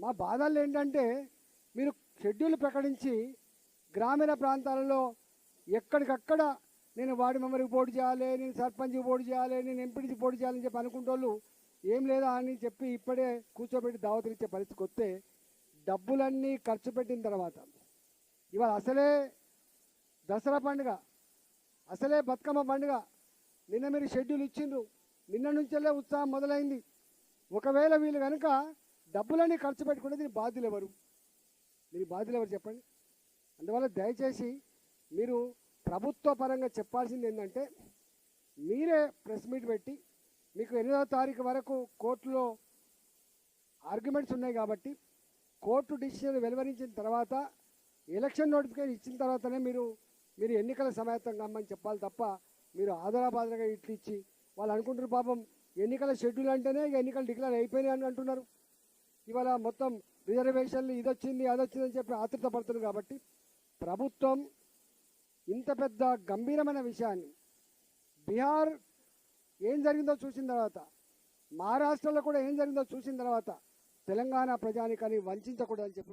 మా బాధలు ఏంటంటే మీరు షెడ్యూల్ ప్రకటించి గ్రామీణ ప్రాంతాలలో ఎక్కడికక్కడ నేను వార్డు మెంబర్కి పోటీ చేయాలి, నేను సర్పంచ్కి పోటీ చేయాలి, నేను ఎంపీటీసీ పోటీ చేయాలని చెప్పి అనుకుంటోళ్ళు ఏం లేదా అని చెప్పి ఇప్పుడే కూర్చోబెట్టి దావతులు ఇచ్చే పరిస్థితికి వస్తే డబ్బులన్నీ ఖర్చు పెట్టిన తర్వాత ఇవాళ అసలే దసరా పండుగ, అసలే బతుకమ్మ పండుగ, నిన్న మీరు షెడ్యూల్ ఇచ్చిండ్రు, నిన్న నుంచెల్లే ఉత్సాహం మొదలైంది. ఒకవేళ వీళ్ళు కనుక డబ్బులన్నీ ఖర్చు పెట్టుకుంటే దీని బాధ్యులు ఎవరు? దీని బాధ్యులు ఎవరు చెప్పండి. అందువల్ల దయచేసి మీరు ప్రభుత్వ పరంగా చెప్పాల్సింది ఏంటంటే మీరే ప్రెస్ మీట్ పెట్టి మీకు 8వ తారీఖు వరకు కోర్టులో ఆర్గ్యుమెంట్స్ ఉన్నాయి కాబట్టి కోర్టు డిసిషన్ వెలువరించిన తర్వాత ఎలక్షన్ నోటిఫికేషన్ ఇచ్చిన తర్వాతనే మీరు ఎన్నికల సమాయత్తం కమ్మని చెప్పాలి తప్ప మీరు ఆధారాబాదరగా ఇట్లు ఇచ్చి వాళ్ళు అనుకుంటారు పాపం ఎన్నికల షెడ్యూల్ అంటేనే ఎన్నికలు డిక్లేర్ అయిపోయినాయి అని అంటున్నారు. ఇవాళ మొత్తం రిజర్వేషన్లు ఇదొచ్చింది అదొచ్చిందని చెప్పి ఆతృతపడుతున్నారు. కాబట్టి ప్రభుత్వం ఇంత పెద్ద గంభీరమైన విషయాన్ని బీహార్ ఏం జరిగిందో చూసిన తర్వాత, మహారాష్ట్రలో కూడా ఏం జరిగిందో చూసిన తర్వాత తెలంగాణ ప్రజానికాన్ని వంచకూడదని చెప్పి